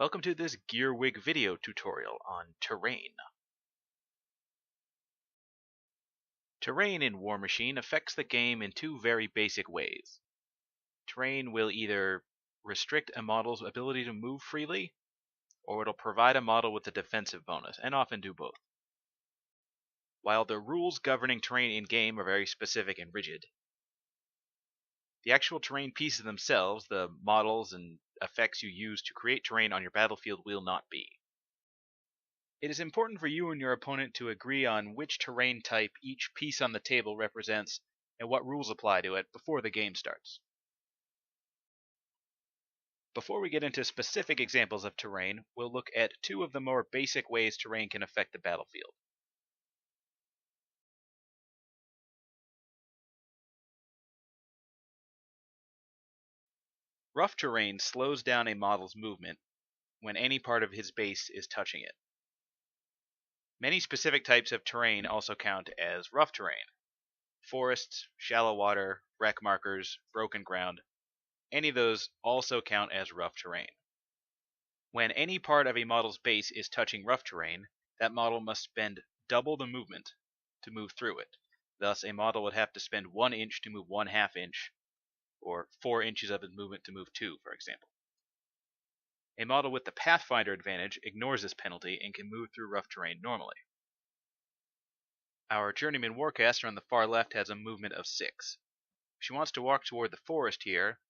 Welcome to this Gearwig video tutorial on terrain. Terrain in Warmachine affects the game in two very basic ways. Terrain will either restrict a model's ability to move freely, or it'll provide a model with a defensive bonus, and often do both. While the rules governing terrain in-game are very specific and rigid, the actual terrain pieces themselves, the models and effects you use to create terrain on your battlefield, will not be. It is important for you and your opponent to agree on which terrain type each piece on the table represents and what rules apply to it before the game starts. Before we get into specific examples of terrain, we'll look at two of the more basic ways terrain can affect the battlefield. Rough terrain slows down a model's movement when any part of his base is touching it. Many specific types of terrain also count as rough terrain. Forests, shallow water, wreck markers, broken ground. Any of those also count as rough terrain. When any part of a model's base is touching rough terrain, that model must spend double the movement to move through it. Thus, a model would have to spend 1 inch to move 1/2 inch, or 4 inches of its movement to move 2, for example. A model with the Pathfinder advantage ignores this penalty and can move through rough terrain normally. Our Journeyman Warcaster on the far left has a movement of 6. If she wants to walk toward the forest here,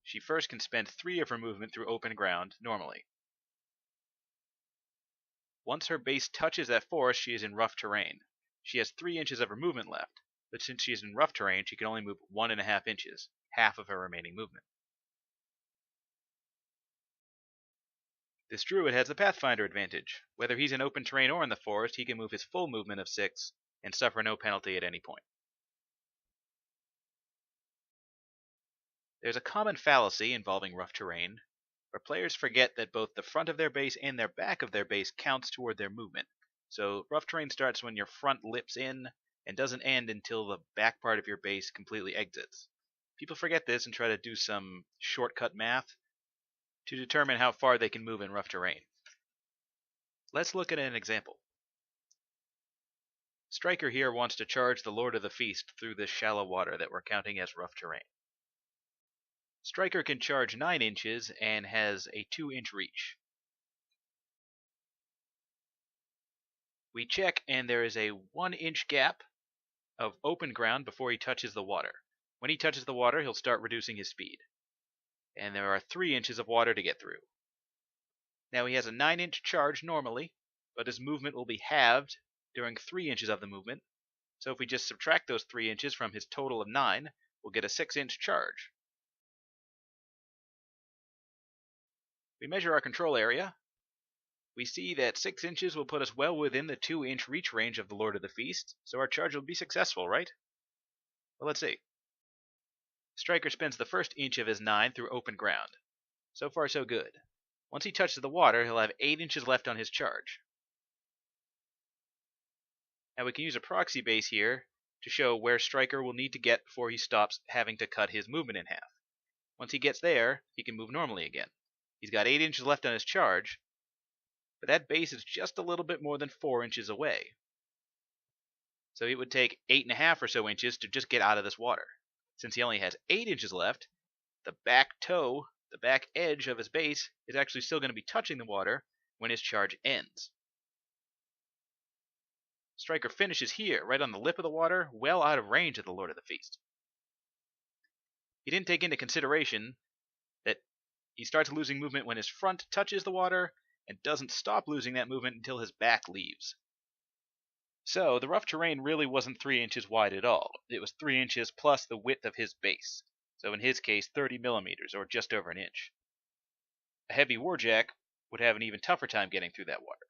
she first can spend 3 of her movement through open ground normally. Once her base touches that forest, she is in rough terrain. She has 3 inches of her movement left, but since she is in rough terrain, she can only move 1.5 inches, half of her remaining movement. This druid has the Pathfinder advantage. Whether he's in open terrain or in the forest, he can move his full movement of 6 and suffer no penalty at any point. There's a common fallacy involving rough terrain, where players forget that both the front of their base and their back of their base counts toward their movement. So rough terrain starts when your front lips in and doesn't end until the back part of your base completely exits. People forget this and try to do some shortcut math to determine how far they can move in rough terrain. Let's look at an example. Striker here wants to charge the Lord of the Feast through this shallow water that we're counting as rough terrain. Striker can charge 9 inches and has a 2-inch reach. We check and there is a 1-inch gap of open ground before he touches the water. When he touches the water, he'll start reducing his speed. And there are 3 inches of water to get through. Now he has a 9-inch charge normally, but his movement will be halved during 3 inches of the movement. So if we just subtract those 3 inches from his total of 9, we'll get a 6-inch charge. We measure our control area. We see that 6 inches will put us well within the 2-inch reach range of the Lord of the Feast, so our charge will be successful, right? Well, let's see. Striker spends the first inch of his 9 through open ground. So far, so good. Once he touches the water, he'll have 8 inches left on his charge. Now we can use a proxy base here to show where Striker will need to get before he stops having to cut his movement in half. Once he gets there, he can move normally again. He's got 8 inches left on his charge, but that base is just a little bit more than 4 inches away. So it would take 8.5 or so inches to just get out of this water. Since he only has 8 inches left, the back toe, the back edge of his base, is actually still going to be touching the water when his charge ends. Striker finishes here, right on the lip of the water, well out of range of the Lord of the Feast. He didn't take into consideration that he starts losing movement when his front touches the water and doesn't stop losing that movement until his back leaves. So the rough terrain really wasn't 3 inches wide at all. It was 3 inches plus the width of his base. So in his case, 30 millimeters, or just over an inch. A heavy warjack would have an even tougher time getting through that water.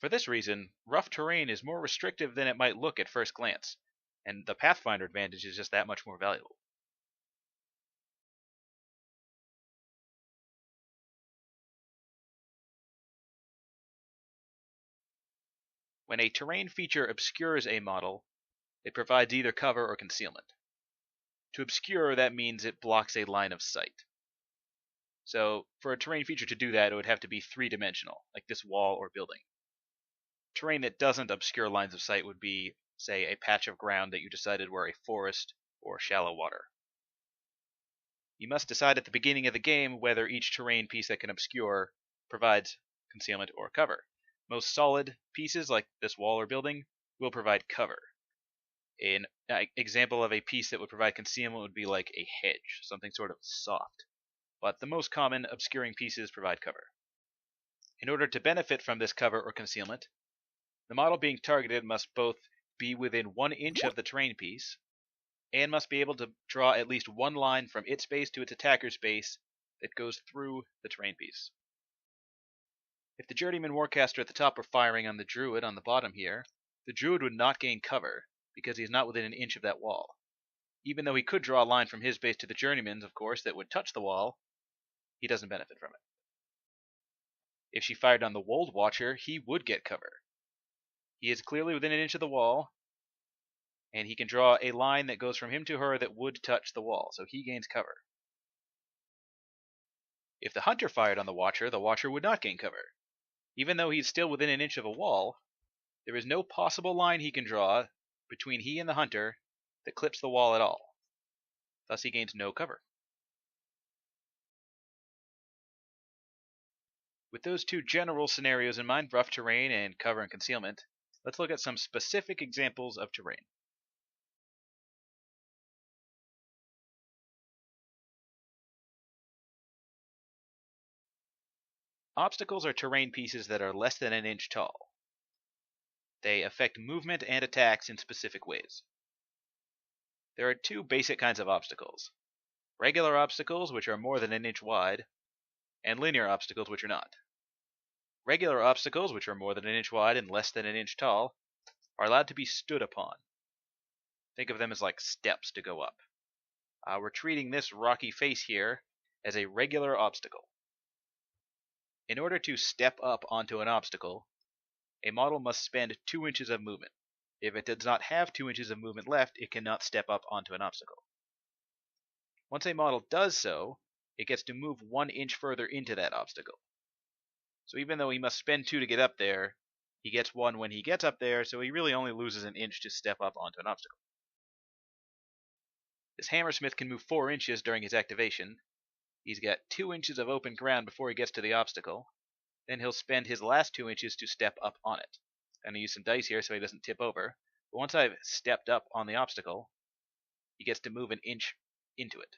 For this reason, rough terrain is more restrictive than it might look at first glance, and the Pathfinder advantage is just that much more valuable. When a terrain feature obscures a model, it provides either cover or concealment. To obscure, that means it blocks a line of sight. So for a terrain feature to do that, it would have to be three-dimensional, like this wall or building. Terrain that doesn't obscure lines of sight would be, say, a patch of ground that you decided were a forest or shallow water. You must decide at the beginning of the game whether each terrain piece that can obscure provides concealment or cover. Most solid pieces, like this wall or building, will provide cover. An example of a piece that would provide concealment would be like a hedge, something sort of soft. But the most common obscuring pieces provide cover. In order to benefit from this cover or concealment, the model being targeted must both be within 1 inch of the terrain piece, and must be able to draw at least one line from its base to its attacker's base that goes through the terrain piece. If the Journeyman Warcaster at the top were firing on the Druid on the bottom here, the Druid would not gain cover, because he is not within 1 inch of that wall. Even though he could draw a line from his base to the Journeyman's, of course, that would touch the wall, he doesn't benefit from it. If she fired on the Wold Watcher, he would get cover. He is clearly within 1 inch of the wall, and he can draw a line that goes from him to her that would touch the wall, so he gains cover. If the Hunter fired on the Watcher would not gain cover. Even though he's still within 1 inch of a wall, there is no possible line he can draw between he and the Hunter that clips the wall at all. Thus he gains no cover. With those two general scenarios in mind, rough terrain and cover and concealment, let's look at some specific examples of terrain. Obstacles are terrain pieces that are less than 1 inch tall. They affect movement and attacks in specific ways. There are two basic kinds of obstacles: regular obstacles, which are more than 1 inch wide, and linear obstacles, which are not. Regular obstacles, which are more than 1 inch wide and less than 1 inch tall, are allowed to be stood upon. Think of them as like steps to go up. We're treating this rocky face here as a regular obstacle. In order to step up onto an obstacle, a model must spend 2 inches of movement. If it does not have 2 inches of movement left, it cannot step up onto an obstacle. Once a model does so, it gets to move 1 inch further into that obstacle. So even though he must spend 2 to get up there, he gets 1 when he gets up there, so he really only loses 1 inch to step up onto an obstacle. This Hammersmith can move 4 inches during his activation. He's got 2 inches of open ground before he gets to the obstacle. Then he'll spend his last 2 inches to step up on it. I'm going to use some dice here so he doesn't tip over. But once I've stepped up on the obstacle, he gets to move 1 inch into it.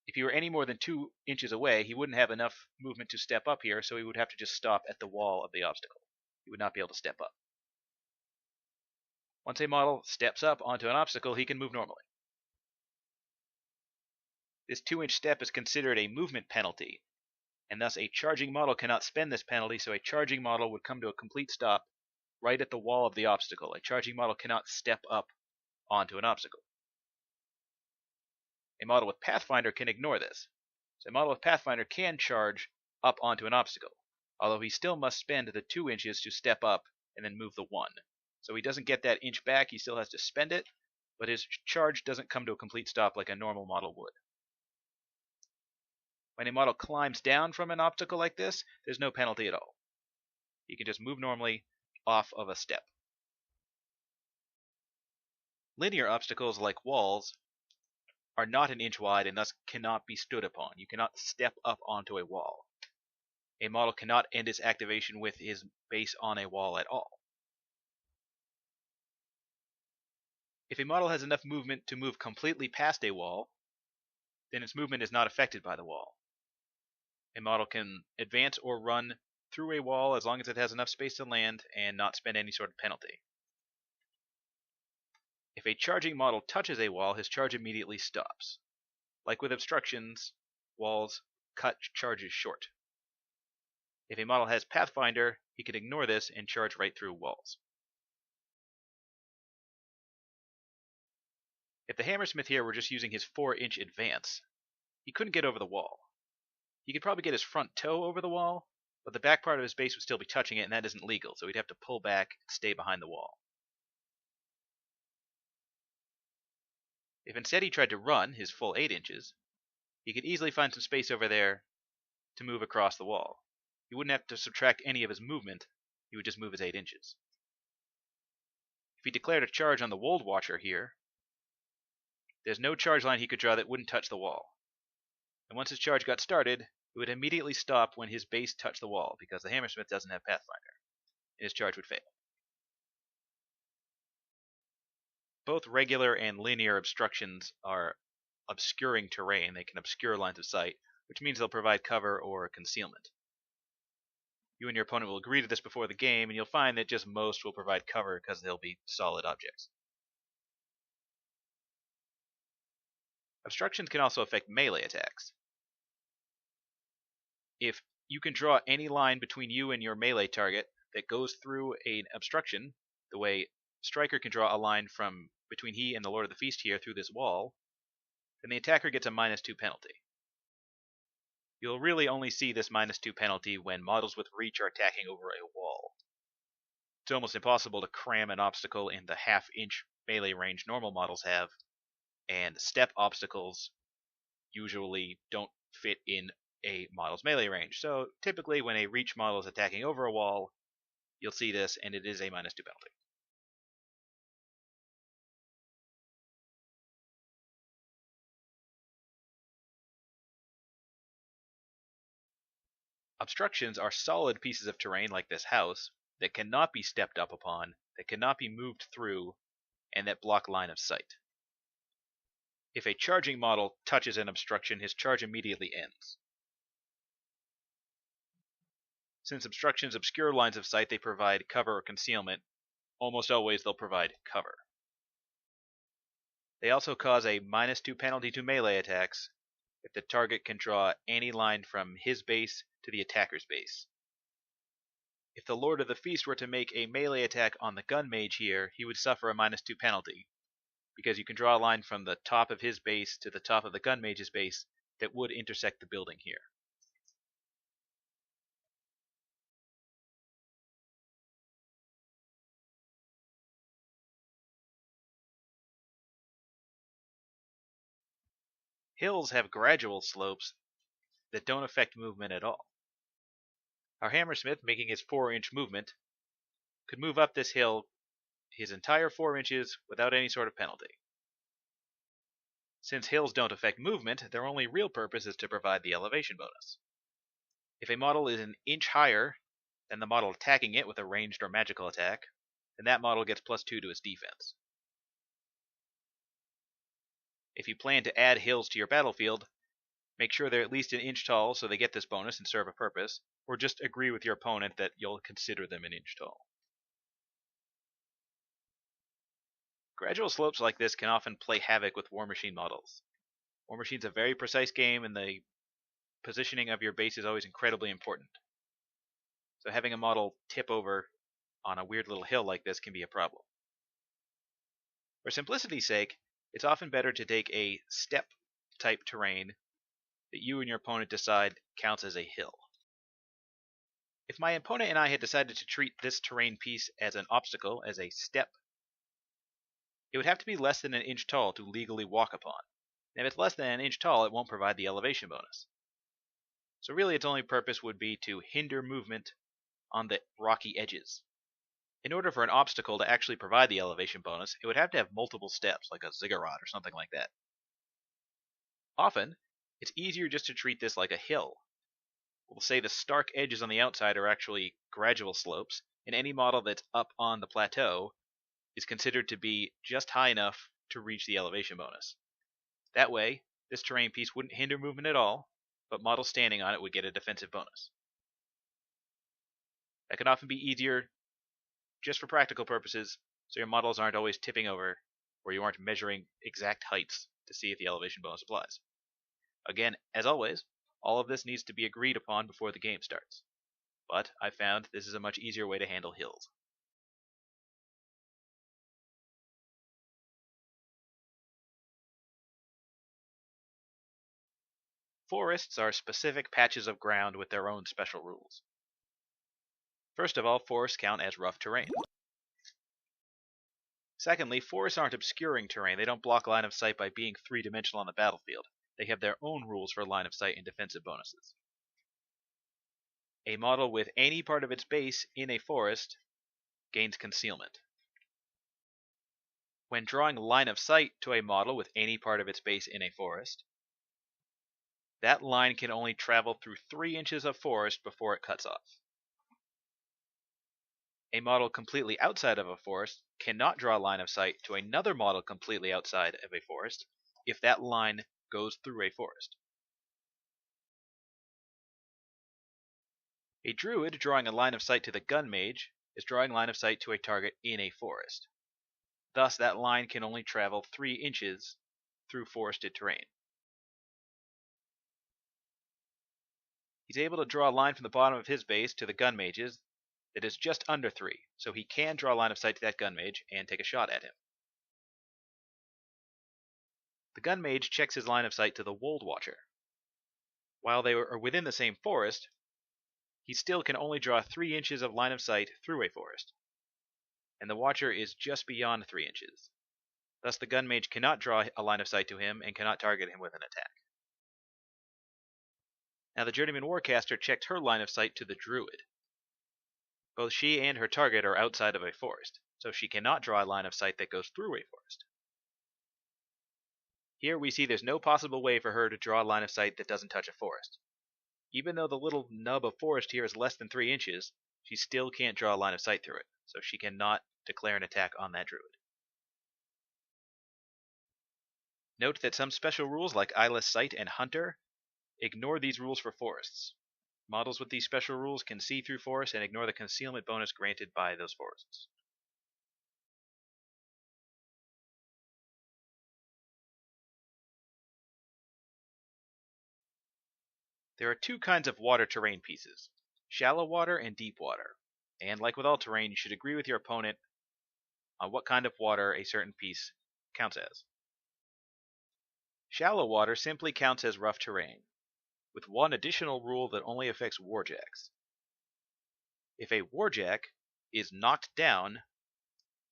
If he were any more than 2 inches away, he wouldn't have enough movement to step up here, so he would have to just stop at the wall of the obstacle. He would not be able to step up. Once a model steps up onto an obstacle, he can move normally. This 2 inch step is considered a movement penalty, and thus a charging model cannot spend this penalty, so a charging model would come to a complete stop right at the wall of the obstacle. A charging model cannot step up onto an obstacle. A model with Pathfinder can ignore this. So a model with Pathfinder can charge up onto an obstacle, although he still must spend the 2 inches to step up and then move the 1. So he doesn't get that inch back, he still has to spend it, but his charge doesn't come to a complete stop like a normal model would. When a model climbs down from an obstacle like this, there's no penalty at all. He can just move normally off of a step. Linear obstacles, like walls, are not 1 inch wide and thus cannot be stood upon. You cannot step up onto a wall. A model cannot end its activation with his base on a wall at all. If a model has enough movement to move completely past a wall, then its movement is not affected by the wall. A model can advance or run through a wall as long as it has enough space to land and not spend any sort of penalty. If a charging model touches a wall, his charge immediately stops. Like with obstructions, walls cut charges short. If a model has Pathfinder, he can ignore this and charge right through walls. If the Hammersmith here were just using his 4 inch advance, he couldn't get over the wall. He could probably get his front toe over the wall, but the back part of his base would still be touching it, and that isn't legal, so he'd have to pull back and stay behind the wall. If instead he tried to run his full 8 inches, he could easily find some space over there to move across the wall. He wouldn't have to subtract any of his movement, he would just move his 8 inches. If he declared a charge on the Wold Watcher here, there's no charge line he could draw that wouldn't touch the wall. And once his charge got started, it would immediately stop when his base touched the wall, because the Hammersmith doesn't have Pathfinder, and his charge would fail. Both regular and linear obstructions are obscuring terrain. They can obscure lines of sight, which means they'll provide cover or concealment. You and your opponent will agree to this before the game, and you'll find that just most will provide cover because they'll be solid objects. Obstructions can also affect melee attacks. If you can draw any line between you and your melee target that goes through an obstruction, the way Striker can draw a line from between he and the Lord of the Feast here through this wall, then the attacker gets a -2 penalty. You'll really only see this -2 penalty when models with reach are attacking over a wall. It's almost impossible to cram an obstacle in the half-inch melee range normal models have, and step obstacles usually don't fit in a model's melee range. So typically when a reach model is attacking over a wall, you'll see this, and it is a -2 penalty. Obstructions are solid pieces of terrain like this house that cannot be stepped up upon, that cannot be moved through, and that block line of sight. If a charging model touches an obstruction, his charge immediately ends. Since obstructions obscure lines of sight, they provide cover or concealment. Almost always they'll provide cover. They also cause a -2 penalty to melee attacks if the target can draw any line from his base to the attacker's base. If the Lord of the Feast were to make a melee attack on the gun mage here, he would suffer a -2 penalty, because you can draw a line from the top of his base to the top of the gun mage's base that would intersect the building here. Hills have gradual slopes that don't affect movement at all. Our Hammersmith, making his 4-inch movement, could move up this hill his entire 4 inches without any sort of penalty. Since hills don't affect movement, their only real purpose is to provide the elevation bonus. If a model is an inch higher than the model attacking it with a ranged or magical attack, then that model gets +2 to its defense. If you plan to add hills to your battlefield, make sure they're at least an inch tall so they get this bonus and serve a purpose, or just agree with your opponent that you'll consider them an inch tall. Gradual slopes like this can often play havoc with Warmachine models. Warmachine's a very precise game, and the positioning of your base is always incredibly important. So having a model tip over on a weird little hill like this can be a problem. For simplicity's sake, it's often better to take a step type terrain that you and your opponent decide counts as a hill. If my opponent and I had decided to treat this terrain piece as an obstacle, as a step, it would have to be less than an inch tall to legally walk upon. And if it's less than an inch tall, it won't provide the elevation bonus. So really its only purpose would be to hinder movement on the rocky edges. In order for an obstacle to actually provide the elevation bonus, it would have to have multiple steps, like a ziggurat or something like that. Often, it's easier just to treat this like a hill. We'll say the stark edges on the outside are actually gradual slopes, and any model that's up on the plateau is considered to be just high enough to reach the elevation bonus. That way, this terrain piece wouldn't hinder movement at all, but models standing on it would get a defensive bonus. That can often be easier just for practical purposes, so your models aren't always tipping over, or you aren't measuring exact heights to see if the elevation bonus applies. Again, as always, all of this needs to be agreed upon before the game starts, but I found this is a much easier way to handle hills. Forests are specific patches of ground with their own special rules. First of all, forests count as rough terrain. Secondly, forests aren't obscuring terrain. They don't block line of sight by being three-dimensional on the battlefield. They have their own rules for line of sight and defensive bonuses. A model with any part of its base in a forest gains Concealment. When drawing line of sight to a model with any part of its base in a forest, that line can only travel through 3 inches of forest before it cuts off. A model completely outside of a forest cannot draw line of sight to another model completely outside of a forest if that line goes through a forest. A druid drawing a line of sight to the gun mage is drawing line of sight to a target in a forest. Thus, that line can only travel 3 inches through forested terrain. He's able to draw a line from the bottom of his base to the gun mage's that is just under 3, so he can draw a line of sight to that gun mage and take a shot at him. The gun mage checks his line of sight to the wold watcher. While they are within the same forest, he still can only draw 3 inches of line of sight through a forest, and the watcher is just beyond 3 inches. Thus the gun mage cannot draw a line of sight to him and cannot target him with an attack. Now the Journeyman Warcaster checked her line of sight to the druid. Both she and her target are outside of a forest, so she cannot draw a line of sight that goes through a forest. Here we see there's no possible way for her to draw a line of sight that doesn't touch a forest. Even though the little nub of forest here is less than 3 inches, she still can't draw a line of sight through it, so she cannot declare an attack on that druid. Note that some special rules like Eyeless Sight and Hunter ignore these rules for forests. Models with these special rules can see through forests and ignore the concealment bonus granted by those forests. There are 2 kinds of water terrain pieces, shallow water and deep water, and like with all terrain, you should agree with your opponent on what kind of water a certain piece counts as. Shallow water simply counts as rough terrain, with one additional rule that only affects warjacks. If a warjack is knocked down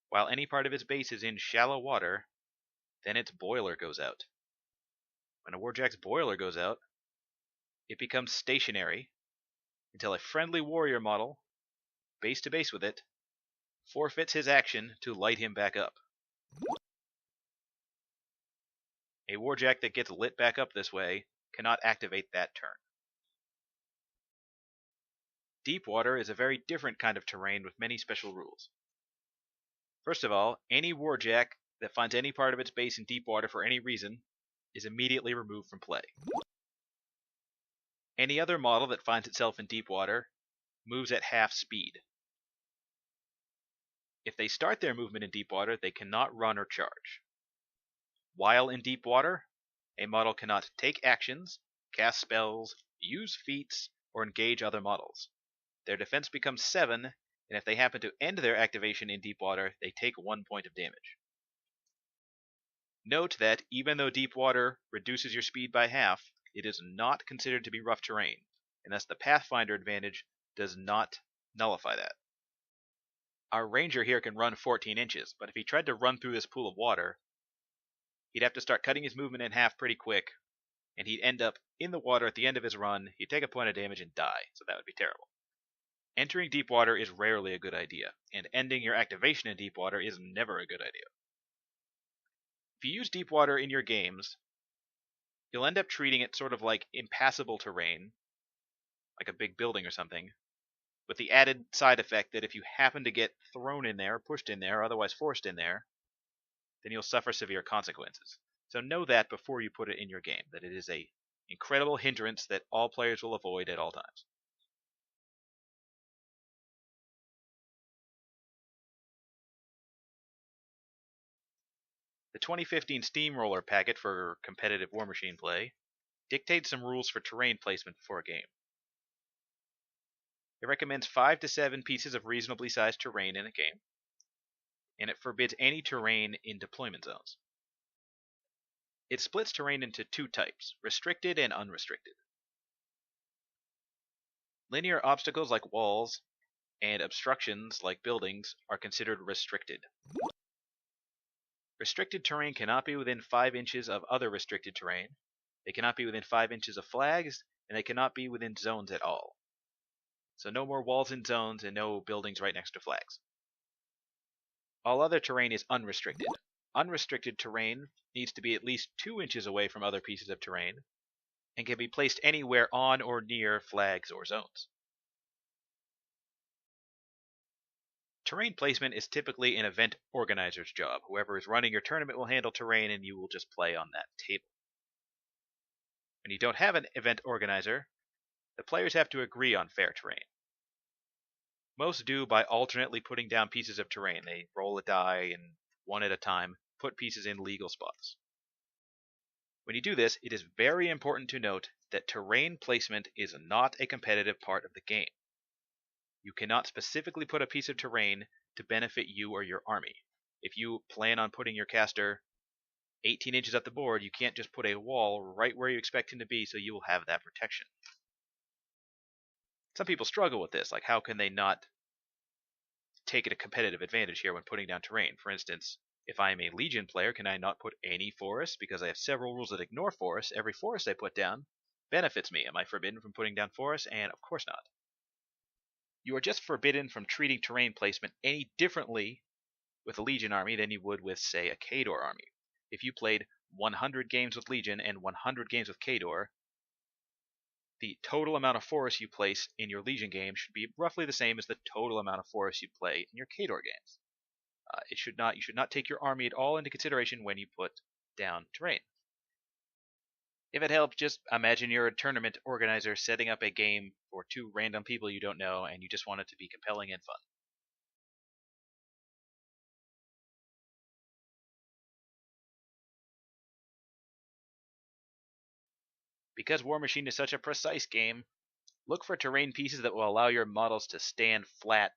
while any part of its base is in shallow water, then its boiler goes out. When a warjack's boiler goes out, it becomes stationary until a friendly warrior model, base to base with it, forfeits his action to light him back up. A warjack that gets lit back up this way cannot activate that turn. Deep water is a very different kind of terrain with many special rules. First of all, any warjack that finds any part of its base in deep water for any reason is immediately removed from play. Any other model that finds itself in deep water moves at half speed. If they start their movement in deep water, they cannot run or charge. While in deep water, a model cannot take actions, cast spells, use feats, or engage other models. Their defense becomes 7, and if they happen to end their activation in deep water, they take 1 point of damage. Note that even though deep water reduces your speed by half, it is not considered to be rough terrain, and thus the Pathfinder advantage does not nullify that. Our ranger here can run 14 inches, but if he tried to run through this pool of water, he'd have to start cutting his movement in half pretty quick, and he'd end up in the water at the end of his run, he'd take a point of damage and die, so that would be terrible. Entering deep water is rarely a good idea, and ending your activation in deep water is never a good idea. If you use deep water in your games, you'll end up treating it sort of like impassable terrain, like a big building or something, with the added side effect that if you happen to get thrown in there, pushed in there, or otherwise forced in there, then you'll suffer severe consequences. So know that before you put it in your game, that it is a incredible hindrance that all players will avoid at all times. The 2015 Steamroller packet for competitive Warmachine play dictates some rules for terrain placement before a game. It recommends 5 to 7 pieces of reasonably sized terrain in a game, and it forbids any terrain in deployment zones. It splits terrain into 2 types, restricted and unrestricted. Linear obstacles like walls and obstructions like buildings are considered restricted. Restricted terrain cannot be within 5 inches of other restricted terrain. They cannot be within 5 inches of flags, and they cannot be within zones at all. So no more walls and zones, and no buildings right next to flags. All other terrain is unrestricted. Unrestricted terrain needs to be at least 2 inches away from other pieces of terrain, and can be placed anywhere on or near flags or zones. Terrain placement is typically an event organizer's job. Whoever is running your tournament will handle terrain, and you will just play on that table. When you don't have an event organizer, the players have to agree on fair terrain. Most do by alternately putting down pieces of terrain. They roll a die and one at a time put pieces in legal spots. When you do this, it is very important to note that terrain placement is not a competitive part of the game. You cannot specifically put a piece of terrain to benefit you or your army. If you plan on putting your caster 18 inches up the board, you can't just put a wall right where you expect him to be so you will have that protection. Some people struggle with this, like how can they not take a competitive advantage here when putting down terrain? For instance, if I am a Legion player, can I not put any forests? Because I have several rules that ignore forests. Every forest I put down benefits me. Am I forbidden from putting down forests? And of course not. You are just forbidden from treating terrain placement any differently with a Legion army than you would with, say, a Khador army. If you played 100 games with Legion and 100 games with Khador, the total amount of forests you place in your Legion game should be roughly the same as the total amount of forests you play in your Khador games. You should not take your army at all into consideration when you put down terrain. If it helps, just imagine you're a tournament organizer setting up a game for 2 random people you don't know, and you just want it to be compelling and fun. Because Warmachine is such a precise game, look for terrain pieces that will allow your models to stand flat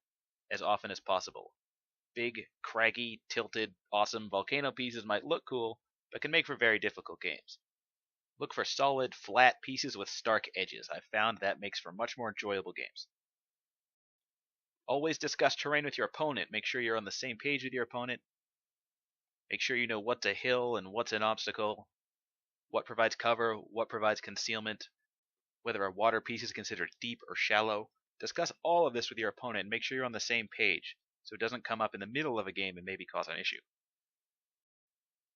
as often as possible. Big, craggy, tilted, awesome volcano pieces might look cool, but can make for very difficult games. Look for solid, flat pieces with stark edges. I've found that makes for much more enjoyable games. Always discuss terrain with your opponent. Make sure you're on the same page with your opponent. Make sure you know what's a hill and what's an obstacle, what provides cover, what provides concealment, whether a water piece is considered deep or shallow. Discuss all of this with your opponent and make sure you're on the same page so it doesn't come up in the middle of a game and maybe cause an issue.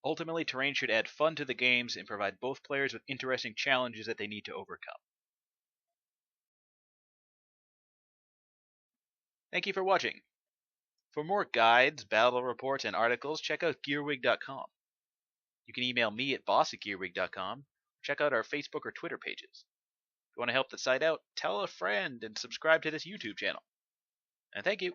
Ultimately, terrain should add fun to the games and provide both players with interesting challenges that they need to overcome. Thank you for watching. For more guides, battle reports, and articles, check out Gearwig.com. You can email me at boss@gearwig.com, or check out our Facebook or Twitter pages. If you want to help the site out, tell a friend and subscribe to this YouTube channel. And thank you.